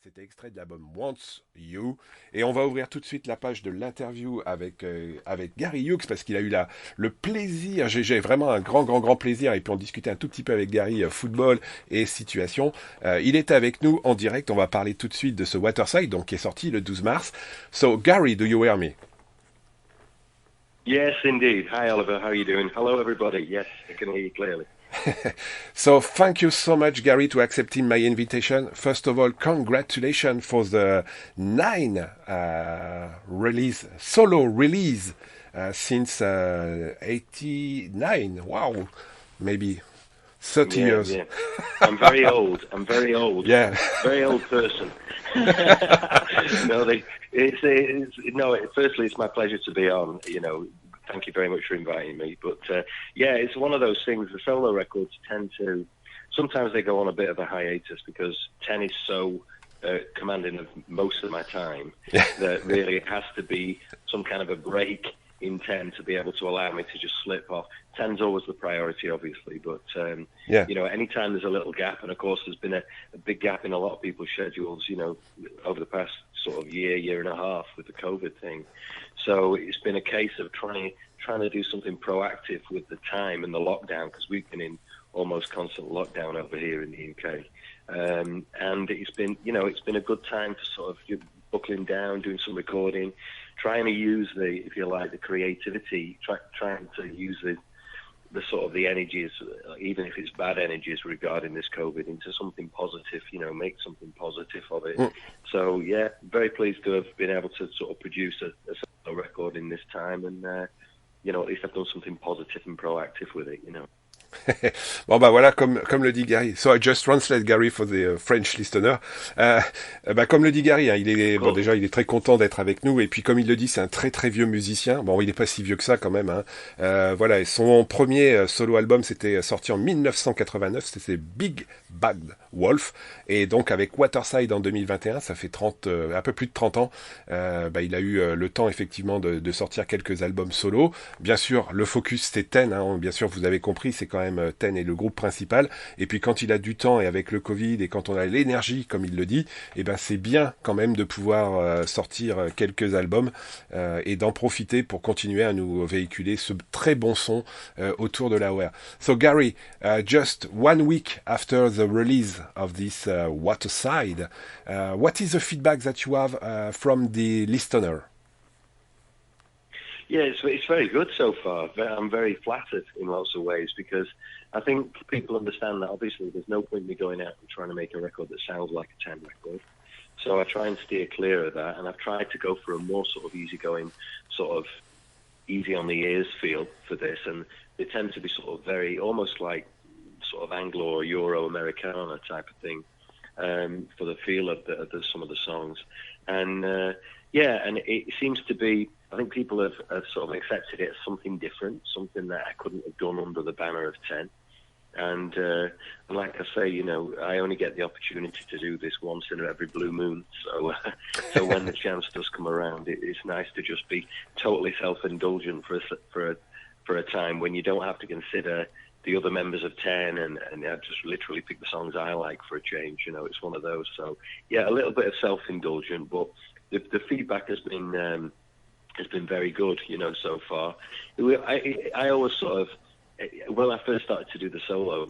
C'était extrait de l'album Wants You. Et on va ouvrir tout de suite la page de l'interview avec Gary Hughes parce qu'il a eu le plaisir, j'ai vraiment un grand plaisir et puis on discutait un tout petit peu avec Gary football et situation. Il était avec nous en direct, on va parler tout de suite de ce Waterside donc qui est sorti le 12 mars. So Gary, do you hear me? Yes, indeed. Hi, Oliver. How are you doing? Hello, everybody. Yes, I can hear you clearly. So thank you so much, Gary, to accepting my invitation. First of all, congratulations for the 9 solo release since 89. Wow, maybe 30 Yeah, years. yeah. I'm very old. I'm very old. Yeah. Very old person. No, firstly, it's my pleasure to be on. Thank you very much for inviting me. But yeah, it's one of those things. The solo records sometimes they go on a bit of a hiatus because 10 is so commanding of most of my time that really it has to be some kind of a break in 10 to be able to allow me to just slip off. 10's always the priority, obviously, but anytime there's a little gap, and of course there's been a big gap in a lot of people's schedules, over the past sort of year and a half with the COVID thing. So it's been a case of trying to do something proactive with the time and the lockdown, because we've been in almost constant lockdown over here in the UK. And it's been a good time to sort of buckling down, doing some recording, trying to use the creativity, trying to use the sort of the energies, even if it's bad energies regarding this COVID, into something positive, make something positive of it. So, yeah, very pleased to have been able to sort of produce a solo record in this time and, at least I've done something positive and proactive with it. Bon bah voilà, comme le dit Gary. So I just translate Gary for the French listener. Comme le dit Gary, hein, déjà il est très content d'être avec nous et puis comme il le dit, c'est un très vieux musicien. Bon, il est pas si vieux que ça quand même. Hein. Voilà, et son premier solo album c'était sorti en 1989, c'était Big Bad Wolf et donc avec Waterside en 2021, ça fait un peu plus de 30 ans. Il a eu le temps effectivement de sortir quelques albums solo. Bien sûr, le focus c'était 10. Hein, bien sûr, vous avez compris, c'est quand même Ten est le groupe principal. Et puis quand il a du temps et avec le Covid et quand on a l'énergie, comme il le dit, c'est bien quand même de pouvoir sortir quelques albums et d'en profiter pour continuer à nous véhiculer ce très bon son autour de la WER. So Gary, just 1 week after the release of this Waterside, what is the feedback that you have from the listener? Yeah, it's very good so far. I'm very flattered in lots of ways because I think people understand that obviously there's no point in me going out and trying to make a record that sounds like a 10 record. So I try and steer clear of that, and I've tried to go for a more sort of easygoing, sort of easy on the ears feel for this, and they tend to be sort of very, almost like sort of Anglo or Euro-Americana type of thing for the feel of some of the songs. And and it seems to be, I think people have sort of accepted it as something different, something that I couldn't have done under the banner of 10. And like I say, I only get the opportunity to do this once in every blue moon. So so when the chance does come around, it's nice to just be totally self-indulgent for a time when you don't have to consider the other members of 10 and I just literally pick the songs I like for a change. It's one of those. So, yeah, a little bit of self-indulgent, but the feedback has been very good, so far. I always sort of, when I first started to do the solo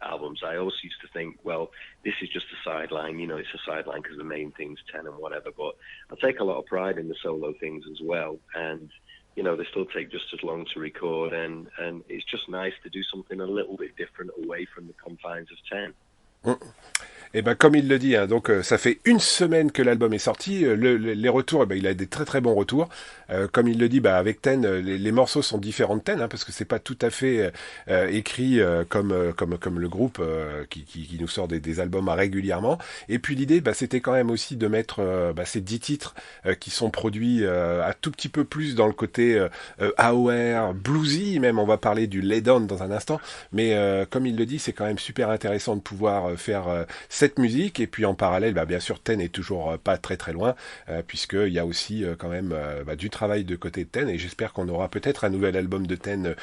albums, I always used to think, well, this is just a sideline, it's a sideline because the main thing's 10 and whatever, but I take a lot of pride in the solo things as well, and, they still take just as long to record, and it's just nice to do something a little bit different away from the confines of 10. Et comme il le dit, hein, donc ça fait 1 semaine que l'album est sorti. Les retours, il a des très bons retours. Comme il le dit, avec Ten, les morceaux sont différents de Ten, hein, parce que c'est pas tout à fait écrit comme le groupe qui nous sort des albums régulièrement. Et puis l'idée, c'était quand même aussi de mettre ces 10 titres qui sont produits un tout petit peu plus dans le côté AOR, bluesy, même on va parler du lay down dans un instant. Mais comme il le dit, c'est quand même super intéressant de pouvoir faire cette musique. Et puis en parallèle, bien sûr, Ten est toujours pas très très loin, puisqu'il y a aussi quand même du travail de côté de Ten. Et j'espère qu'on aura peut-être un nouvel album de Ten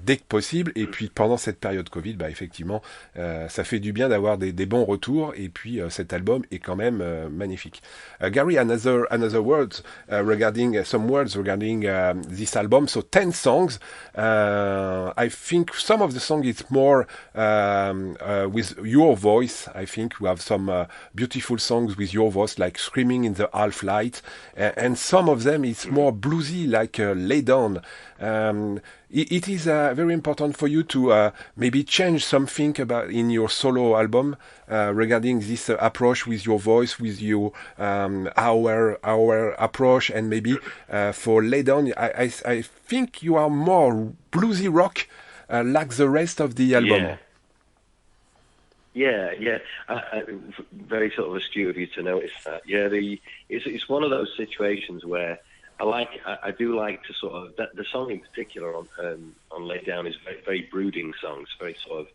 dès que possible. Et puis pendant cette période Covid, effectivement, ça fait du bien d'avoir des bons retours. Et puis cet album est quand même magnifique. Gary, another words regarding some words regarding this album. So 10 songs. I think some of the song is more with your voice. I think we have some beautiful songs with your voice, like Screaming in the Half Light, and some of them it's more bluesy, like Lay Down. It is very important for you to maybe change something about in your solo album regarding this approach with your voice, with your our approach, and maybe for Lay Down, I think you are more bluesy rock, like the rest of the album. Yeah. Very sort of astute of you to notice that. Yeah, it's one of those situations where I do like to sort of the song in particular on Lay Down is a very, very brooding song. It's very sort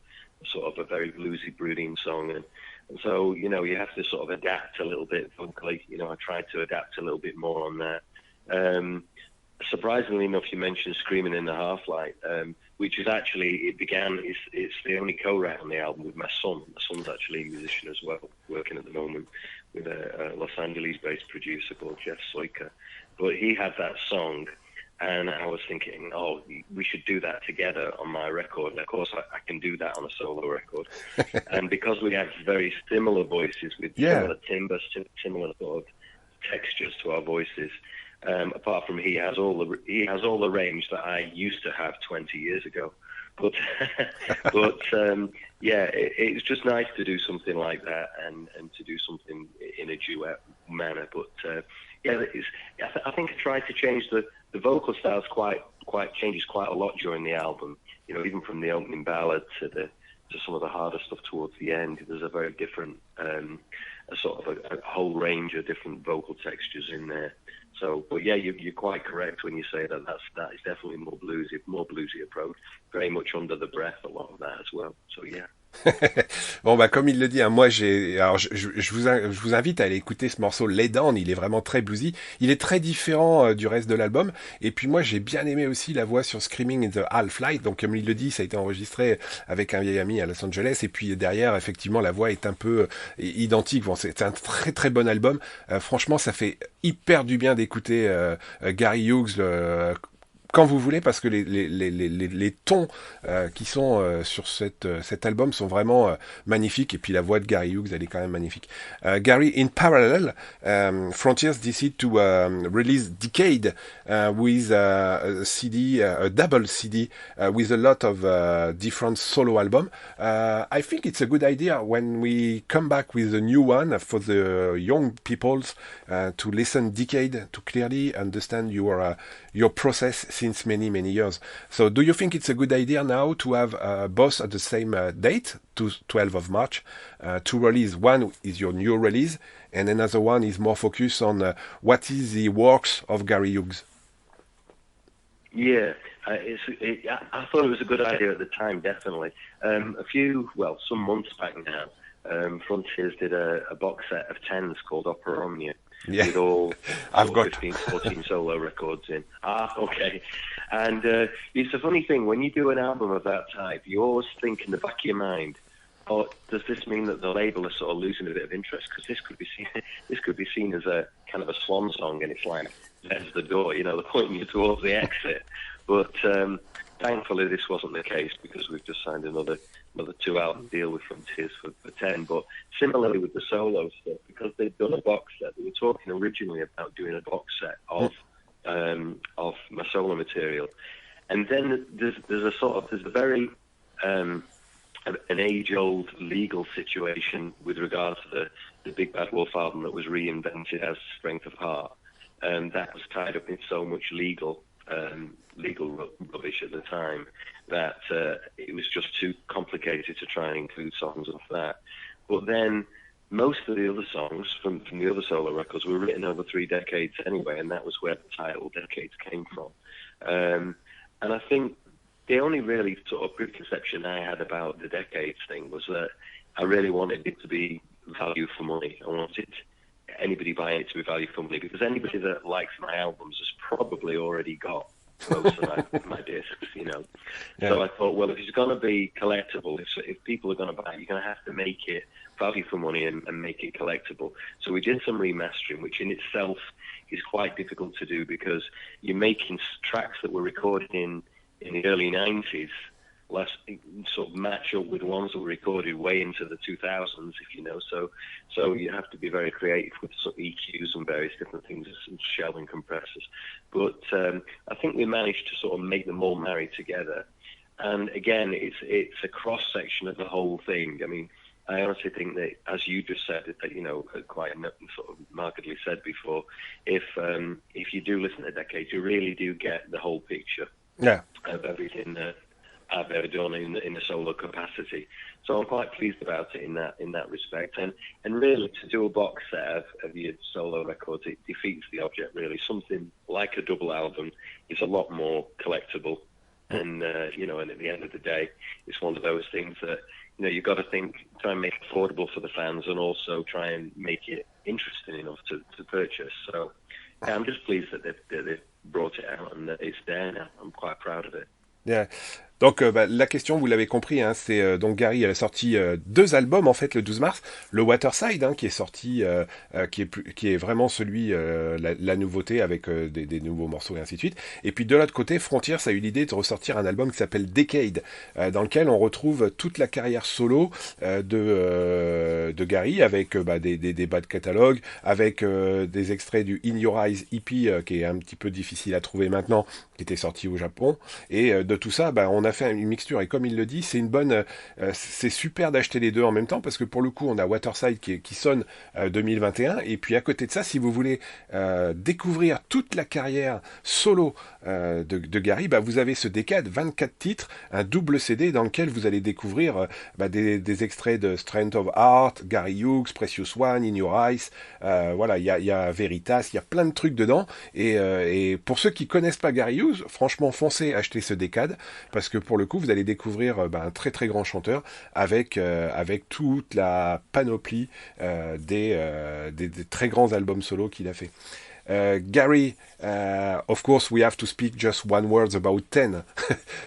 of a very bluesy brooding song, and so you have to sort of adapt a little bit vocally. I tried to adapt a little bit more on that. Surprisingly enough, you mentioned Screaming in the Half Light, which is actually it's the only co-write on the album with my son. My son's actually a musician as well, working at the moment with a Los Angeles-based producer called Jeff Soika. But he had that song, and I was thinking, we should do that together on my record. And of course, I can do that on a solo record. And because we have very similar voices with similar timbre, similar sort of textures to our voices, apart from he has all the range that I used to have 20 years ago. But it's just nice to do something like that and to do something in a duet manner. But I think I tried to change the vocal styles changes quite a lot during the album. Even from the opening ballad to some of the harder stuff towards the end, there's a very different a sort of a whole range of different vocal textures in there. So, but yeah, you're quite correct when you say that is definitely more bluesy approach. Very much under the breath, a lot of that as well. So yeah. Bon comme il le dit, moi je vous invite à aller écouter ce morceau Lay Down, il est vraiment très bluesy, il est très différent du reste de l'album, et puis moi j'ai bien aimé aussi la voix sur Screaming in the Half Light, donc comme il le dit, ça a été enregistré avec un vieil ami à Los Angeles, et puis derrière effectivement la voix est un peu identique. Bon, c'est un très très bon album, franchement ça fait hyper du bien d'écouter Gary Hughes quand vous voulez, parce que les tons qui sont sur cet album sont vraiment magnifiques, et puis la voix de Gary Hughes, elle est quand même magnifique. Gary, in parallel, Frontiers decide to release Decayed with a CD, a double CD, with a lot of different solo album. I think it's a good idea when we come back with a new one for the young peoples to listen Decayed, to clearly understand your process since many years. So do you think it's a good idea now to have both at the same date, 12th of March, to release? One is your new release, and another one is more focused on what is the works of Gary Hughes. Yeah, I thought it was a good idea at the time, definitely. Some months back now, Frontiers did a box set of 10s called Opera Omnia. Yeah. With all I've got 15, 14 solo records in. Okay. And it's a funny thing, when you do an album of that type, you always think in the back of your mind, does this mean that the label is sort of losing a bit of interest? Because this could be seen as a kind of a swan song, and it's like, there's the door, they're pointing you towards the exit. But thankfully this wasn't the case, because we've just signed another 2-album deal with Frontiers for 10. But similarly with the solo stuff, because they've done a box set, they were talking originally about doing a box set of my solo material, and then there's a very an age-old legal situation with regard to the Big Bad Wolf album that was reinvented as Strength of Heart, and that was tied up in so much legal rubbish at the time that it was just too complicated to try and include songs of that. But then most of the other songs from the other solo records were written over 3 decades anyway, and that was where the title Decades came from. And I think the only really sort of preconception I had about the Decades thing was that I really wanted it to be value for money. I wanted anybody buying it to be value for money, because anybody that likes my albums has probably already got most of my discs, you know. Yeah. So I thought, well, if it's going to be collectible, if people are going to buy it, you're going to have to make it value for money and make it collectible. So we did some remastering, which in itself is quite difficult to do, because you're making tracks that were recorded in the early 90s less sort of match up with ones that were recorded way into the 2000s, if you know. So you have to be very creative with sort of EQs and various different things, and shell and compressors. But I think we managed to sort of make them all marry together. And again, it's a cross section of the whole thing. I mean, I honestly think that, as you just said, that, you know, quite sort of markedly said before, if you do listen to Decayed, you really do get the whole picture of everything that I've ever done in a solo capacity. So I'm quite pleased about it in that respect. And really, to do a box set of your solo records, it defeats the object, really. Something like a double album is a lot more collectible. And, you know, and at the end of the day, it's one of those things that, you know, you've got to try and make it affordable for the fans, and also try and make it interesting enough to purchase. So yeah, I'm just pleased that they've brought it out and that it's there now. I'm quite proud of it. Yeah. Donc la question, vous l'avez compris, hein, c'est donc Gary a sorti 2 albums en fait le 12 mars, le Waterside, hein, qui est sorti, qui est vraiment celui la nouveauté avec des nouveaux morceaux et ainsi de suite. Et puis de l'autre côté, Frontiers a eu l'idée de ressortir un album qui s'appelle Decayed, dans lequel on retrouve toute la carrière solo de Gary, avec des bas de catalogue, avec des extraits du In Your Eyes EP qui est un petit peu difficile à trouver maintenant, qui était sorti au Japon, et de tout ça, on a fait une mixture, et comme il le dit, c'est une bonne, c'est super d'acheter les deux en même temps, parce que pour le coup on a Waterside qui sonne 2021, et puis à côté de ça, si vous voulez découvrir toute la carrière solo de Gary, vous avez ce Decayed, 24 titres, un double CD dans lequel vous allez découvrir des extraits de Strength of Heart, Gary Hughes, Precious One, In Your Eyes, voilà, il y a Veritas, il y a plein de trucs dedans, et pour ceux qui connaissent pas Gary Hughes, franchement, foncez acheter ce Decayed, parce que pour le coup, vous allez découvrir un très très grand chanteur avec toute la panoplie des très grands albums solo qu'il a fait. Gary, of course, we have to speak just one word about 10,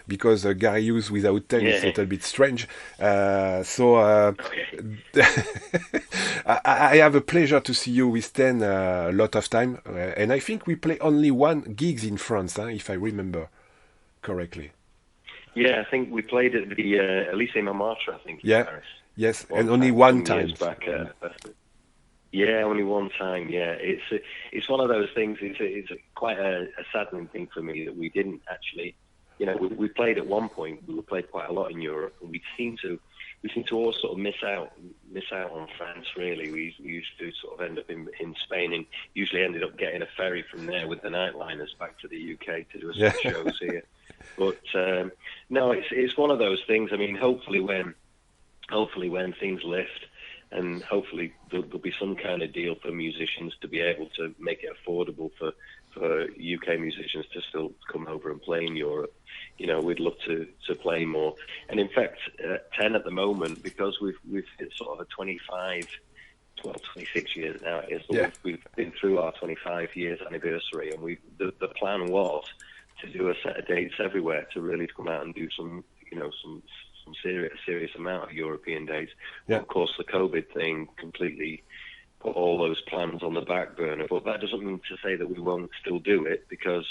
because Gary Hughes without 10 is a little bit strange. I have a pleasure to see you with 10 a lot of time, and I think we play only one gigs in France, if I remember correctly. Yeah, I think we played at the Elysée Montmartre, I think, in Paris. Yes, and only one time. Back, yeah, only one time. Yeah, it's one of those things. It's quite a saddening thing for me that we didn't actually, you know, we played at one point. We played quite a lot in Europe, and we seem to all sort of miss out on France. Really, we used to sort of end up in Spain, and usually ended up getting a ferry from there with the nightliners back to the UK to do some shows here. But no, it's one of those things. I mean, hopefully when things lift, and hopefully there'll be some kind of deal for musicians to be able to make it affordable for UK musicians to still come over and play in Europe. You know, we'd love to play more. And in fact, 10 at the moment, because we've hit sort of a 26 years now. We've been through our 25 years anniversary, and the plan was to do a set of dates everywhere, to really come out and do some serious amount of European dates. Yeah. Of course, the COVID thing completely put all those plans on the back burner, but that doesn't mean to say that we won't still do it, because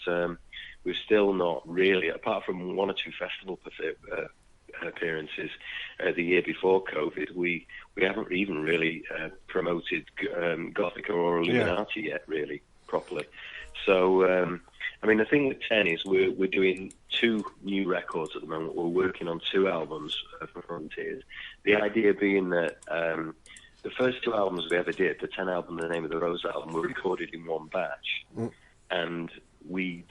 we've still not really, apart from one or two festival appearances the year before COVID, we haven't even really promoted Gothica or Illuminati yet, really, properly. So, I mean, the thing with 10 is we're doing 2 new records at the moment. We're working on 2 albums for Frontiers. The idea being that the first 2 albums we ever did, the 10 album, the Name of the Rose album, were recorded in one batch. And we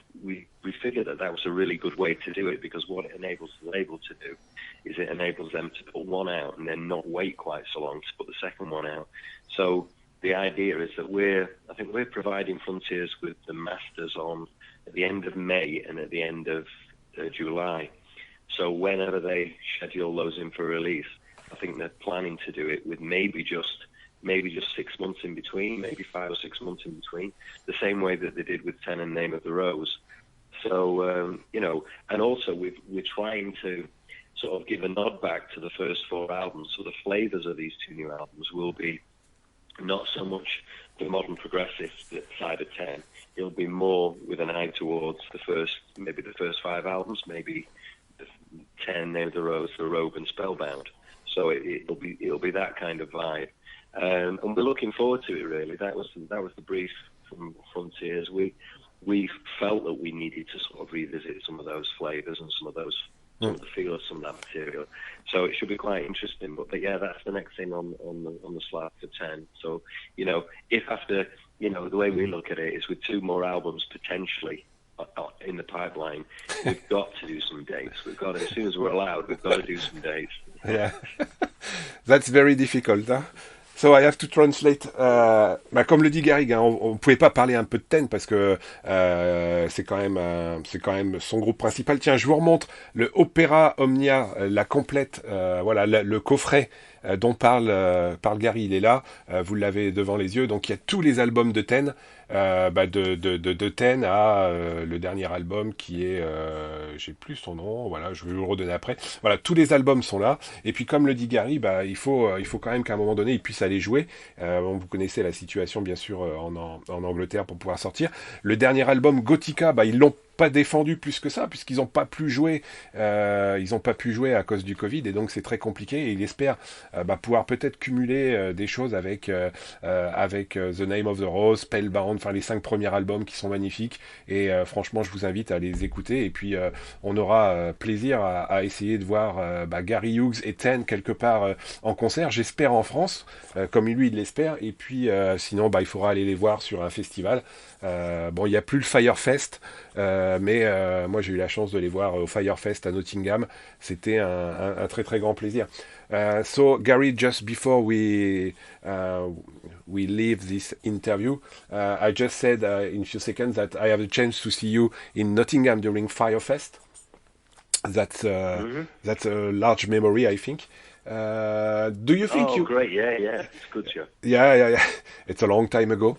figured that was a really good way to do it, because what it enables the label to do is it enables them to put one out and then not wait quite so long to put the second one out. So the idea is that I think we're providing Frontiers with the masters on at the end of May and at the end of July. So whenever they schedule those in for release, I think they're planning to do it with maybe just maybe just 6 months in between, maybe 5 or 6 months in between, the same way that they did with 10 and Name of the Rose. So, and also we're trying to sort of give a nod back to the first 4 albums. So the flavors of these 2 new albums will be not so much the modern progressive side of 10. It'll be more with an eye towards maybe the first 5 albums, maybe the 10, Name of the Rose, The Robe, and Spellbound. So it'll be that kind of vibe, and we're looking forward to it. Really, that was the brief from Frontiers. We felt that we needed to sort of revisit some of those flavors and some of the feel of some of that material. So it should be quite interesting. But yeah, that's the next thing on the slide for 10. So if after the way we look at it is with 2 more albums potentially in the pipeline, we've got to do some dates. We've got to, as soon as we're allowed, we've got to do some dates. Yeah, that's very difficult. Huh? So I have to translate. Comme le dit Gary, hein, on pouvait pas parler un peu de Ten parce que c'est quand même son groupe principal. Tiens, je vous remontre le Opéra Omnia, la complète, voilà, le coffret dont parle Gary. Il est là, vous l'avez devant les yeux. Donc il y a tous les albums de Ten, de Ten à le dernier album qui est, j'ai plus son nom. Voilà, je vais vous le redonner après. Voilà, tous les albums sont là. Et puis comme le dit Gary, il faut quand même qu'à un moment donné il puisse aller jouer. Vous connaissez la situation bien sûr en Angleterre pour pouvoir sortir. Le dernier album Gothica, ils l'ont pas défendu plus que ça puisqu'ils n'ont pas pu jouer à cause du Covid et donc c'est très compliqué et il espère pouvoir peut-être cumuler des choses avec The Name of the Rose, Spellbound, enfin les 5 premiers albums qui sont magnifiques et franchement je vous invite à les écouter et puis on aura plaisir à essayer de voir Gary Hughes et Ten quelque part en concert, j'espère en France comme lui il l'espère et puis sinon il faudra aller les voir sur un festival. Il n'y a plus le Firefest, mais moi j'ai eu la chance de les voir au Firefest à Nottingham. C'était un très très grand plaisir. So Gary, just before we leave this interview, I just said in a few seconds that I have the chance to see you in Nottingham during Firefest. That's a large memory, I think. Do you think you? Great, yeah, it's good, sure. Yeah. It's a long time ago.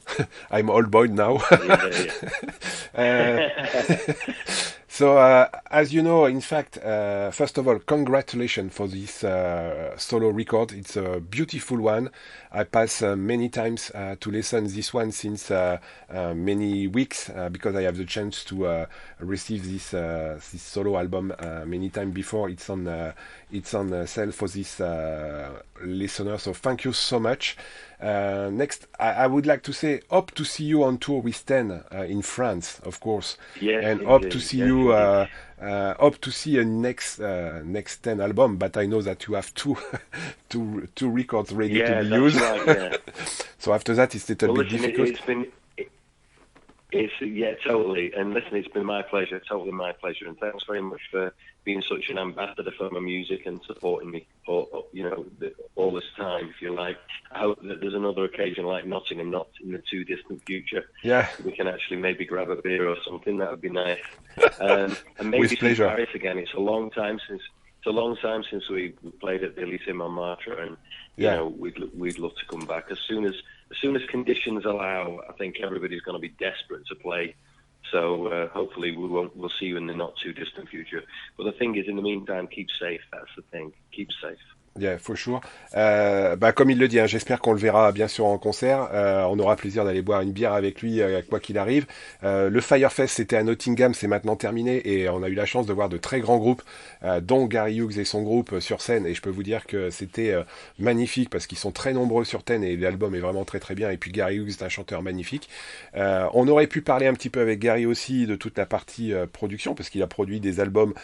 I'm old boy now. So, as you know, in fact, first of all, congratulations for this solo record. It's a beautiful one. I pass many times to listen this one since many weeks because I have the chance to receive this solo album many times before. It's on sale for this listener. So thank you so much. Next, I would like to say, hope to see you on tour with Ten in France, of course. Yeah, and hope to see you. Hope to see a next Ten album, but I know that you have two records ready to be used. Right, yeah. So after that, it's a little bit difficult. Totally. And listen, it's been my pleasure, totally my pleasure. And thanks very much for being such an ambassador for my music and supporting me, all this time, if you like. I hope that there's another occasion like Nottingham, not in the too distant future. Yeah. We can actually maybe grab a beer or something. That would be nice. And maybe with pleasure. Paris again. It's a long time since we played at the Elysium on Martra, and we'd love to come back as soon as conditions allow. I think everybody's going to be desperate to play, so hopefully we'll see you in the not too distant future. But the thing is, in the meantime, keep safe. That's the thing. Keep safe. Yeah, for sure. Comme il le dit, j'espère qu'on le verra bien sûr en concert. On aura plaisir d'aller boire une bière avec lui, quoi qu'il arrive. Le Firefest, c'était à Nottingham, c'est maintenant terminé et on a eu la chance de voir de très grands groupes, dont Gary Hughes et son groupe sur scène. Et je peux vous dire que c'était magnifique parce qu'ils sont très nombreux sur scène et l'album est vraiment très très bien. Et puis Gary Hughes est un chanteur magnifique. On aurait pu parler un petit peu avec Gary aussi de toute la partie production parce qu'il a produit des albums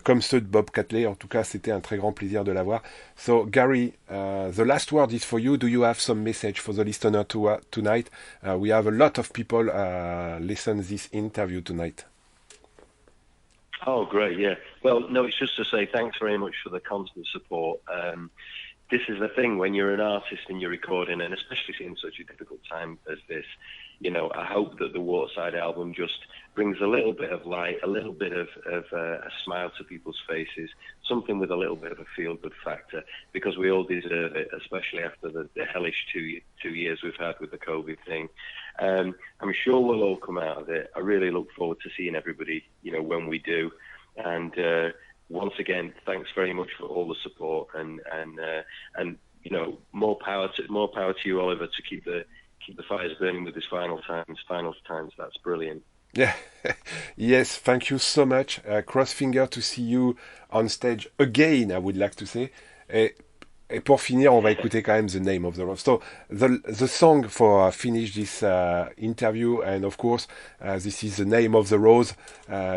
comme ceux de Bob Catley. En tout cas, c'était un très grand plaisir de l'avoir. So Gary, the last word is for you. Do you have some message for the listener tonight? We have a lot of people listen this interview tonight. Oh, great, yeah. Well, no, it's just to say thanks very much for the constant support. this is the thing when you're an artist and you're recording, and especially in such a difficult time as this. You know, I hope that the Waterside album just brings a little bit of light, a little bit of a smile to people's faces, something with a little bit of a feel-good factor, because we all deserve it, especially after the hellish two years we've had with the COVID thing. I'm sure we'll all come out of it. I really look forward to seeing everybody, you know, when we do. And once again, thanks very much for all the support, and you know, more power to you, Oliver, to keep the fires burning with this final times. That's brilliant. Yeah, yes, thank you so much. Cross finger to see you on stage again, I would like to say. Et pour finir, on va écouter quand même The Name of the Rose. So, the song for finish this interview, and of course, this is The Name of the Rose,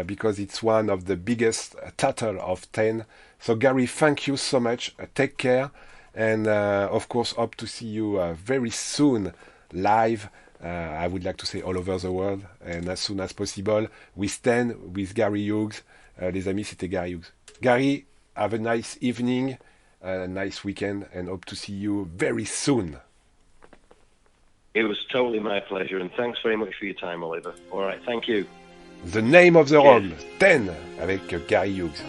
because it's one of the biggest total of 10. So, Gary, thank you so much. Take care, and of course, hope to see you very soon live. I would like to say all over the world, and as soon as possible, with Dann, with Gary Hughes. Les amis, c'était Gary Hughes. Gary, have a nice evening, a nice weekend, and hope to see you very soon. It was totally my pleasure, and thanks very much for your time, Oliver. All right, thank you. The Name of the Rose, Dann, avec Gary Hughes.